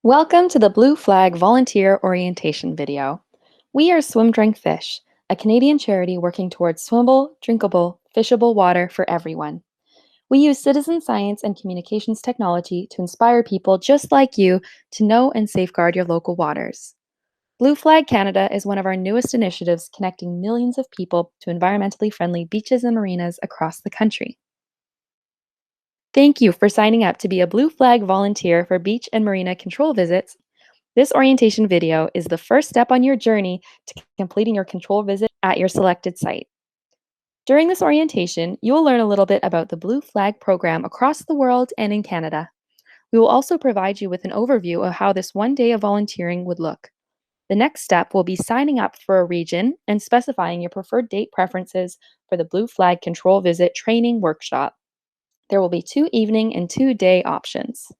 Welcome to the Blue Flag Volunteer Orientation video. We are Swim Drink Fish, a Canadian charity working towards swimmable, drinkable, fishable water for everyone. We use citizen science and communications technology to inspire people just like you to know and safeguard your local waters. Blue Flag Canada is one of our newest initiatives connecting millions of people to environmentally friendly beaches and marinas across the country. Thank you for signing up to be a Blue Flag volunteer for beach and marina control visits. This orientation video is the first step on your journey to completing your control visit at your selected site. During this orientation, you will learn a little bit about the Blue Flag program across the world and in Canada. We will also provide you with an overview of how this one day of volunteering would look. The next step will be signing up for a region and specifying your preferred date preferences for the Blue Flag Control Visit Training Workshop. There will be 2 evening and 2 day options.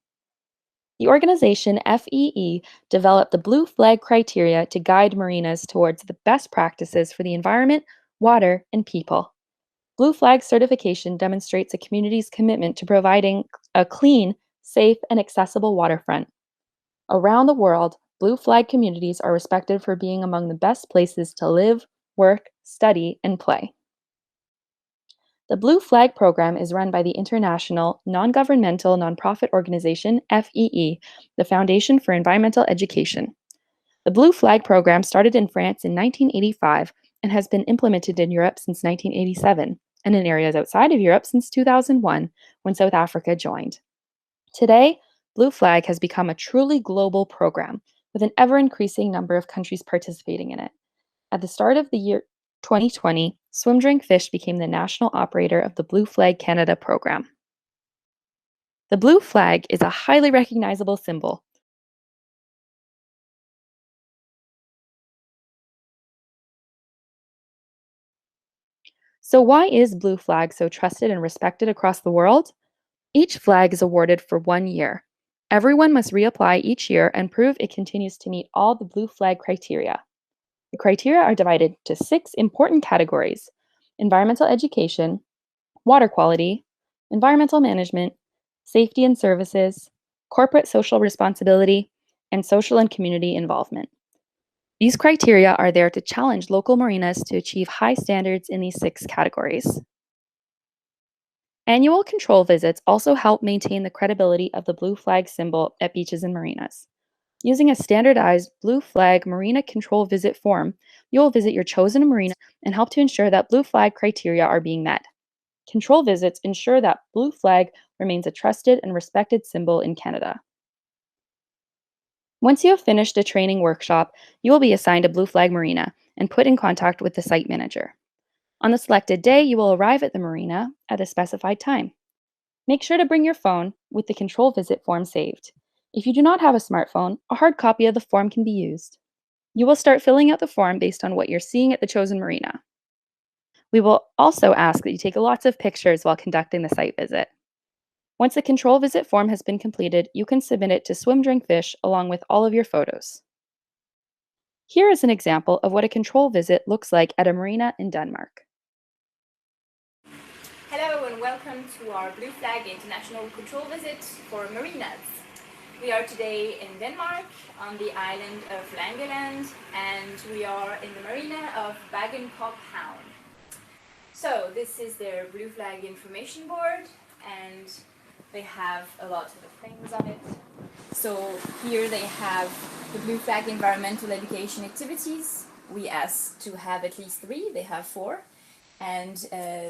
The organization FEE developed the Blue Flag criteria to guide marinas towards the best practices for the environment, water, and people. Blue Flag certification demonstrates a community's commitment to providing a clean, safe, and accessible waterfront. Around the world, Blue Flag communities are respected for being among the best places to live, work, study, and play. The Blue Flag program is run by the international non-governmental nonprofit organization FEE, the Foundation for Environmental Education. The Blue Flag program started in France in 1985 and has been implemented in Europe since 1987 and in areas outside of Europe since 2001 when South Africa joined. Today, Blue Flag has become a truly global program with an ever-increasing number of countries participating in it. At the start of the year 2020, Swim Drink Fish became the national operator of the Blue Flag Canada program. The blue flag is a highly recognizable symbol. So why is Blue Flag so trusted and respected across the world? Each flag is awarded for 1 year. Everyone must reapply each year and prove it continues to meet all the Blue Flag criteria. The criteria are divided to 6 important categories: environmental education, water quality, environmental management, safety and services, corporate social responsibility, and social and community involvement. These criteria are there to challenge local marinas to achieve high standards in these 6 categories. Annual control visits also help maintain the credibility of the Blue Flag symbol at beaches and marinas. Using a standardized Blue Flag Marina Control Visit form, you will visit your chosen marina and help to ensure that Blue Flag criteria are being met. Control visits ensure that Blue Flag remains a trusted and respected symbol in Canada. Once you have finished a training workshop, you will be assigned a Blue Flag Marina and put in contact with the site manager. On the selected day, you will arrive at the marina at a specified time. Make sure to bring your phone with the control visit form saved. If you do not have a smartphone, a hard copy of the form can be used. You will start filling out the form based on what you're seeing at the chosen marina. We will also ask that you take lots of pictures while conducting the site visit. Once the control visit form has been completed, you can submit it to Swim Drink Fish along with all of your photos. Here is an example of what a control visit looks like at a marina in Denmark. Hello and welcome to our Blue Flag International Control Visit for marinas. We are today in Denmark on the island of Langeland and we are in the marina of Bagenkop Havn. So this is their Blue Flag information board and they have a lot of things on it. So here they have the Blue Flag environmental education activities. We asked to have at least 3, they have 4. And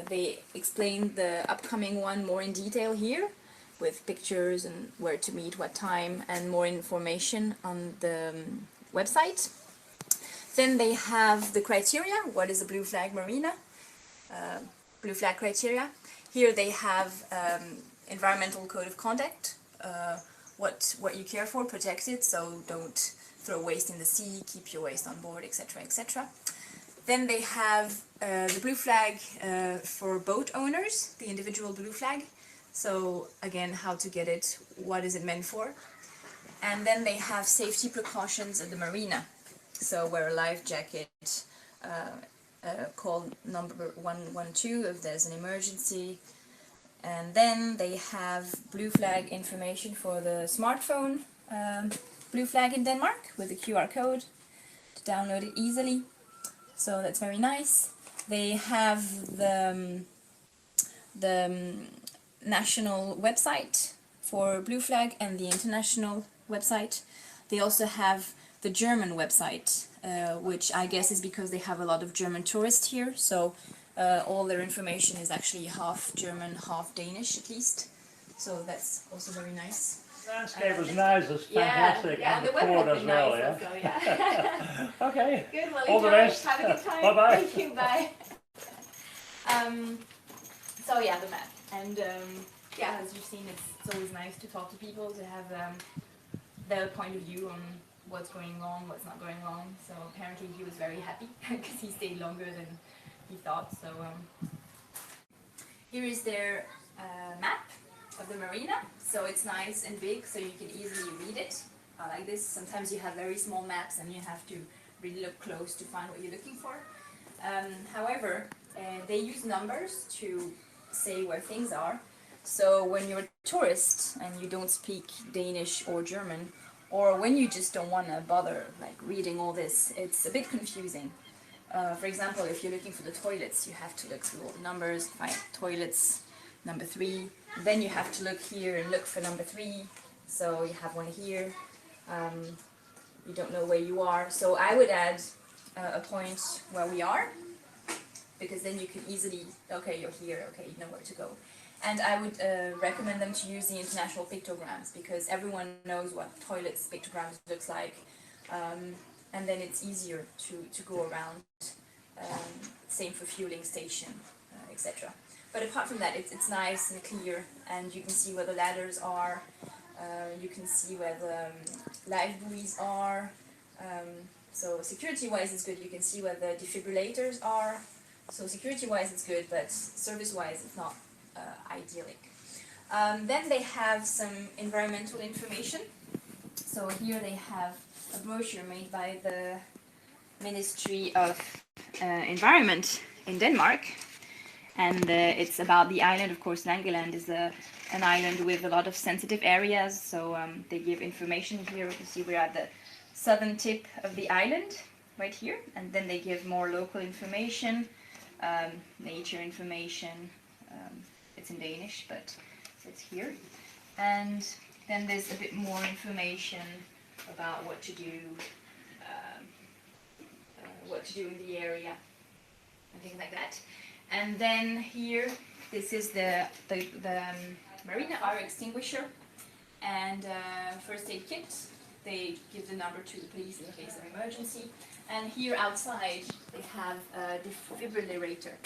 they explain the upcoming one more in detail here with pictures and where to meet, what time, and more information on the website. Then they have the criteria. What is a Blue Flag Marina? Blue Flag criteria. Here they have environmental code of conduct, what you care for, protect it, so don't throw waste in the sea, keep your waste on board, etc., etc. Then they have the blue flag for boat owners, the individual blue flag. So again, how to get it, what is it meant for. And then they have safety precautions at the marina. So wear a life jacket, call number 112 if there's an emergency. And then they have blue flag information for the smartphone blue flag in Denmark with a QR code to download it easily. So that's very nice. They have the national website for blue flag and the international website. They also have the German website, which I guess is because they have a lot of German tourists here, so all their information is actually half German, half Danish at least. So that's also very nice. The landscape was nice, it's fantastic, yeah, and the weather port has as been well, nice yeah? also, yeah. Okay, Good, well, all the enjoy. best. Have a good time. Bye-bye. Thank you, bye. So yeah, the map. And yeah, as you've seen, it's always nice to talk to people, to have their point of view on what's going wrong, what's not going wrong. So apparently he was very happy because he stayed longer than he thought. So here is their map of the marina. So it's nice and big, so you can easily read it. Like this, sometimes you have very small maps and you have to really look close to find what you're looking for. However, they use numbers to say where things are. So when you're a tourist and you don't speak Danish or German, or when you just don't want to bother like reading all this, it's a bit confusing. For example, if you're looking for the toilets, you have to look through all the numbers, find toilets, number 3. Then you have to look here and look for number 3. So you have one here. You don't know where you are. So I would add a point where we are, because then you can easily, okay, you're here, okay, you know where to go. And I would recommend them to use the international pictograms, because everyone knows what toilets pictograms looks like, and then it's easier to go around. Same for fueling station, etc. But apart from that, it's nice and clear, and you can see where the ladders are, you can see where the life buoys are. So security-wise it's good, you can see where the defibrillators are. So security-wise it's good, but service-wise it's not idyllic. Then they have some environmental information. So here they have a brochure made by the Ministry of Environment in Denmark. And it's about the island. Of course, Langeland is an island with a lot of sensitive areas. So they give information here. You can see we're at the southern tip of the island, right here. And then they give more local information, nature information. It's in Danish, but it's here. And then there's a bit more information about what to do in the area and things like that. And then here, this is the Marina fire extinguisher and first aid kit. They give the number to the police in case of emergency. And here outside, they have a defibrillator.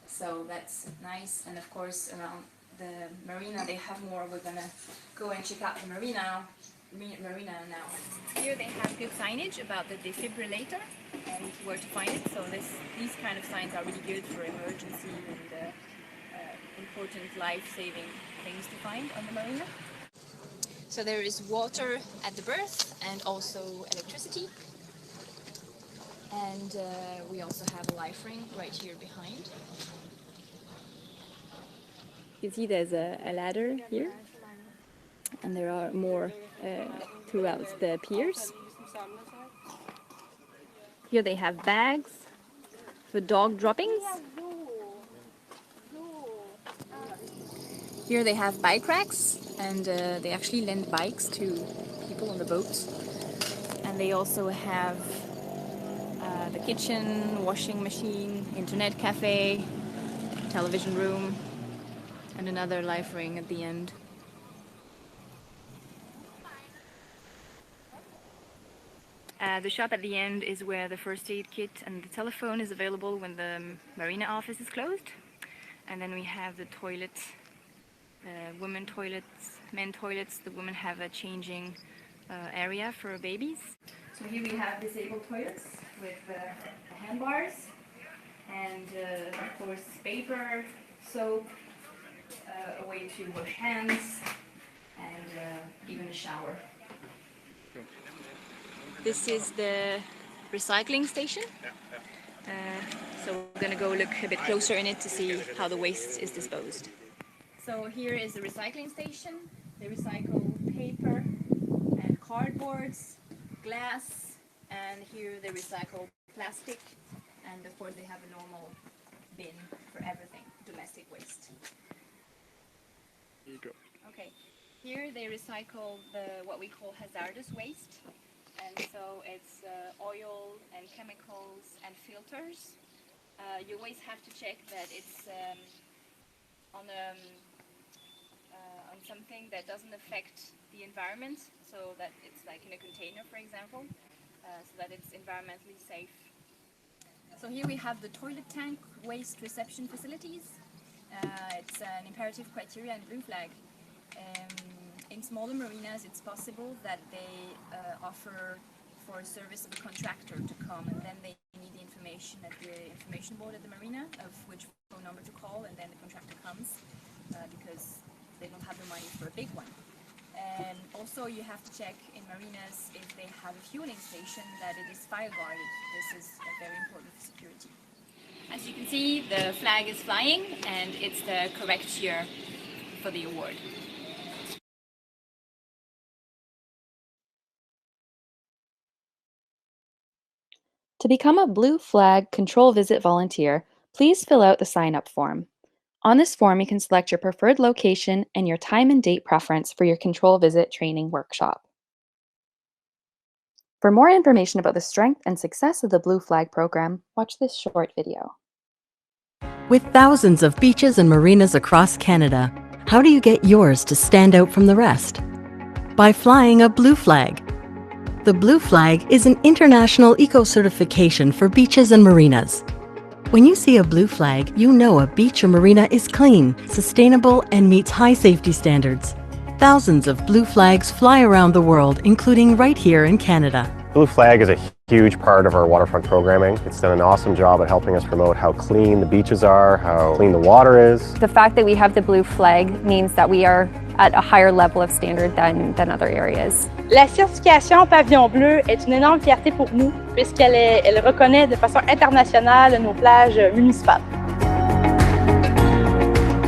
So that's nice. And of course, around the marina, they have more. We're gonna go and check out the marina now. Here they have good signage about the defibrillator and where to find it. So these kind of signs are really good for emergency and important life-saving things to find on the marina. So there is water at the berth and also electricity. And we also have a life ring right here behind. You can see there's a ladder here, and there are more throughout the piers. Here they have bags for dog droppings. Here they have bike racks, and they actually lend bikes to people on the boat. And they also have the kitchen, washing machine, internet cafe, television room, and another life ring at the end. The shop at the end is where the first aid kit and the telephone is available when the marina office is closed. And then we have the toilets, women toilets, men toilets. The women have a changing area for babies. So here we have disabled toilets with handbars and of course paper, soap, a way to wash hands, and even a shower. This is the recycling station. So we're going to go look a bit closer in it to see how the waste is disposed. So here is the recycling station. They recycle paper and cardboards, glass, and here they recycle plastic, and of course they have a normal bin for everything, domestic waste. There you go. Okay, here they recycle what we call hazardous waste, and so it's oil and chemicals and filters. You always have to check that it's on something that doesn't affect the environment, so that it's like in a container, for example, so that it's environmentally safe. So here we have the toilet tank waste reception facilities. It's an imperative criteria in Blue Flag. In smaller marinas, it's possible that they offer for a service of a contractor to come, and then they need the information at the information board at the marina of which phone number to call, and then the contractor comes because they don't have the money for a big one. And also you have to check in marinas if they have a fueling station that it is fire guarded. This is very important for security. As you can see, the flag is flying and it's the correct year for the award. To become a Blue Flag Control Visit volunteer, please fill out the sign-up form. On this form, you can select your preferred location and your time and date preference for your Control Visit training workshop. For more information about the strength and success of the Blue Flag program, watch this short video. With thousands of beaches and marinas across Canada, how do you get yours to stand out from the rest? By flying a Blue Flag. The Blue Flag is an international eco-certification for beaches and marinas. When you see a blue flag, you know a beach or marina is clean, sustainable, and meets high safety standards. Thousands of blue flags fly around the world, including right here in Canada. Blue Flag is a huge part of our waterfront programming. It's done an awesome job at helping us promote how clean the beaches are, how clean the water is. The fact that we have the blue flag means that we are at a higher level of standard than other areas. La certification Pavillon Bleu est une énorme fierté pour nous puisqu'elle reconnaît de façon internationale nos plages municipales.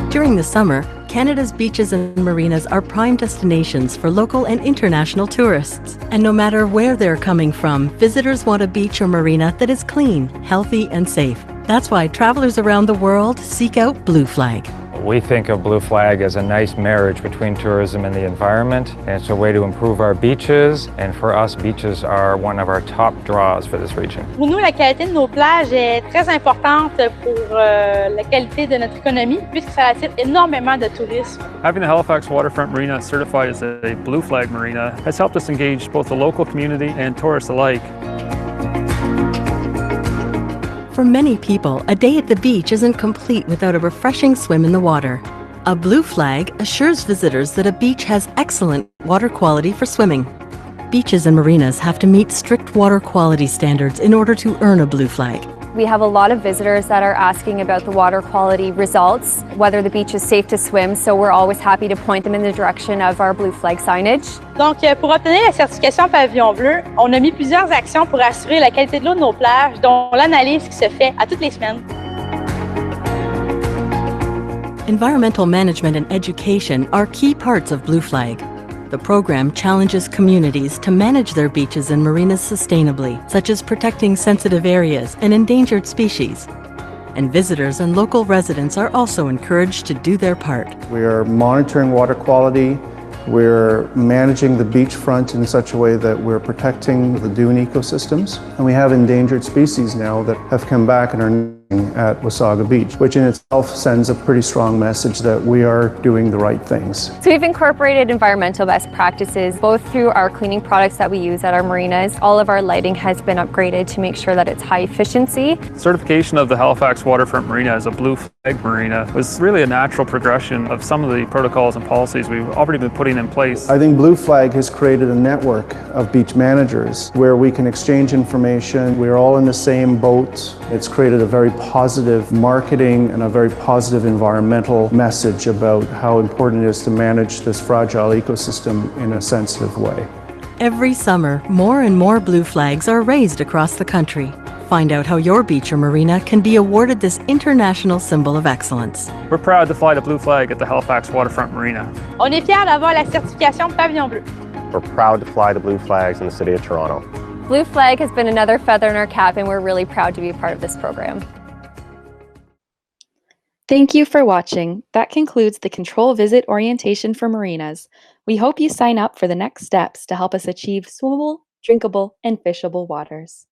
During the summer, Canada's beaches and marinas are prime destinations for local and international tourists. And no matter where they're coming from, visitors want a beach or marina that is clean, healthy, and safe. That's why travelers around the world seek out Blue Flag. We think of Blue Flag as a nice marriage between tourism and the environment, and it's a way to improve our beaches, and for us, beaches are one of our top draws for this region. Pour nous, la qualité de nos plages est très importante pour la qualité de notre économie puisque ça attire énormément de touristes. Having the Halifax Waterfront Marina certified as a Blue Flag Marina has helped us engage both the local community and tourists alike. For many people, a day at the beach isn't complete without a refreshing swim in the water. A Blue Flag assures visitors that a beach has excellent water quality for swimming. Beaches and marinas have to meet strict water quality standards in order to earn a Blue Flag. We have a lot of visitors that are asking about the water quality results, whether the beach is safe to swim, so we're always happy to point them in the direction of our Blue Flag signage. Donc, pour obtenir la certification Pavillon Bleu, on a mis plusieurs actions pour assurer la qualité de l'eau de nos plages, dont l'analyse qui se fait à toutes les semaines. Environmental management and education are key parts of Blue Flag. The program challenges communities to manage their beaches and marinas sustainably, such as protecting sensitive areas and endangered species. And visitors and local residents are also encouraged to do their part. We are monitoring water quality. We're managing the beachfront in such a way that we're protecting the dune ecosystems. And we have endangered species now that have come back and are at Wasaga Beach, which in itself sends a pretty strong message that we are doing the right things. So we've incorporated environmental best practices both through our cleaning products that we use at our marinas. All of our lighting has been upgraded to make sure that it's high efficiency. Certification of the Halifax Waterfront Marina as a Blue Flag Marina was really a natural progression of some of the protocols and policies we've already been putting in place. I think Blue Flag has created a network of beach managers where we can exchange information. We're all in the same boat. It's created a very positive marketing and a very positive environmental message about how important it is to manage this fragile ecosystem in a sensitive way. Every summer, more and more Blue Flags are raised across the country. find out how your beach or marina can be awarded this international symbol of excellence. We're proud to fly the blue flag at the Halifax Waterfront Marina. On est fiers d'avoir la certification Pavillon Bleu. We're proud to fly the blue flags in the city of Toronto. Blue Flag has been another feather in our cap, and we're really proud to be a part of this program. Thank you for watching. That concludes the control visit orientation for marinas. We hope you sign up for the next steps to help us achieve swimmable, drinkable, and fishable waters.